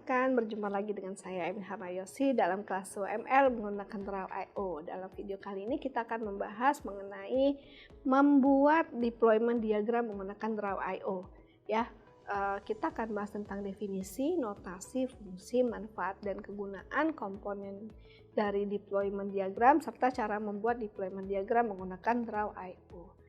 rekan, berjumpa lagi dengan saya Emi Hamayosi dalam kelas UML menggunakan Draw.io. Dalam video kali ini kita akan membahas mengenai membuat deployment diagram menggunakan Draw.io. Ya, kita akan bahas tentang definisi, notasi, fungsi, manfaat, dan kegunaan komponen dari deployment diagram serta cara membuat deployment diagram menggunakan Draw.io.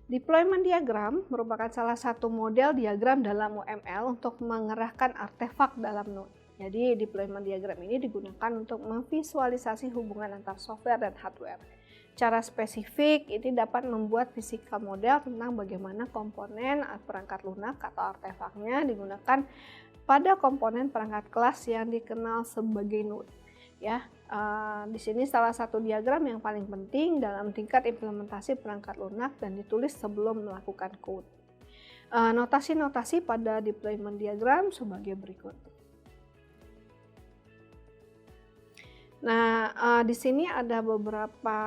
Deployment diagram merupakan salah satu model diagram dalam UML untuk mengerahkan artefak dalam node. Jadi deployment diagram ini digunakan untuk memvisualisasi hubungan antar software dan hardware. Cara spesifik ini dapat membuat physical model tentang bagaimana komponen perangkat lunak atau artefaknya digunakan pada komponen perangkat kelas yang dikenal sebagai node. Ya, di sini salah satu diagram yang paling penting dalam tingkat implementasi perangkat lunak dan ditulis sebelum melakukan code. Notasi-notasi pada deployment diagram sebagai berikut. Nah, di sini ada beberapa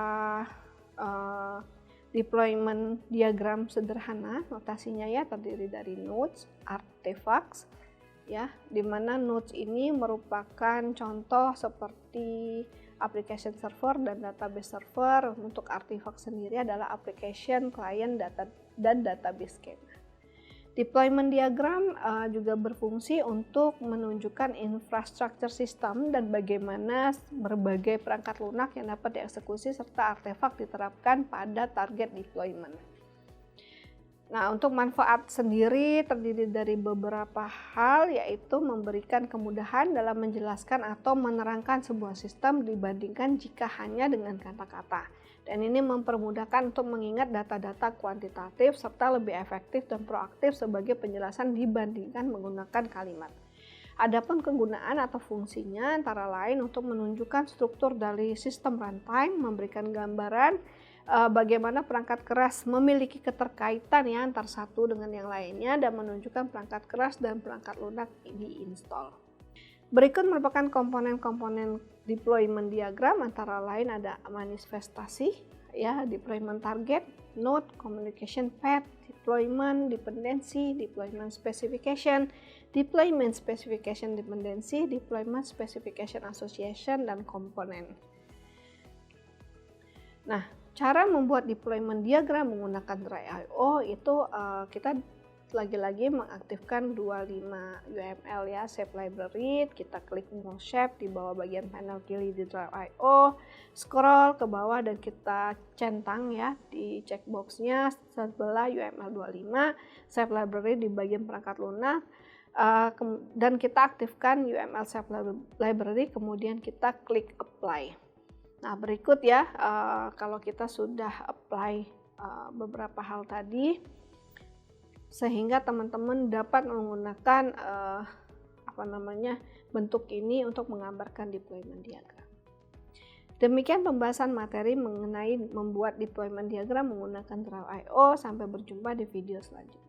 deployment diagram sederhana. Notasinya ya terdiri dari nodes, artifacts, ya, dimana nodes ini merupakan contoh seperti application server dan database server. Untuk artifak sendiri adalah application, client, data, dan database schema. Deployment diagram juga berfungsi untuk menunjukkan infrastructure system dan bagaimana berbagai perangkat lunak yang dapat dieksekusi serta artefak diterapkan pada target deployment. Nah, untuk manfaat sendiri terdiri dari beberapa hal, yaitu memberikan kemudahan dalam menjelaskan atau menerangkan sebuah sistem dibandingkan jika hanya dengan kata-kata. Dan ini mempermudahkan untuk mengingat data-data kuantitatif serta lebih efektif dan proaktif sebagai penjelasan dibandingkan menggunakan kalimat. Adapun kegunaan atau fungsinya antara lain untuk menunjukkan struktur dari sistem runtime, memberikan gambaran bagaimana perangkat keras memiliki keterkaitan ya antar satu dengan yang lainnya dan menunjukkan perangkat keras dan perangkat lunak diinstal. Berikut merupakan komponen-komponen deployment diagram, antara lain ada manifestasi, ya, deployment target, node, communication path, deployment dependency, deployment specification, deployment specification dependency, deployment specification association, dan komponen. Nah, cara membuat deployment diagram menggunakan Draw.io itu kita lagi-lagi mengaktifkan 25 UML ya, shape library. Kita klik more shape di bawah bagian panel kiri di Draw.io, scroll ke bawah dan kita centang ya di checkboxnya sebelah UML 25 shape library di bagian perangkat lunak, dan kita aktifkan UML shape library, kemudian kita klik apply. Nah, berikut ya, kalau kita sudah apply beberapa hal tadi, sehingga teman-teman dapat menggunakan bentuk ini untuk menggambarkan deployment diagram. Demikian pembahasan materi mengenai membuat deployment diagram menggunakan Draw.io. Sampai berjumpa di video selanjutnya.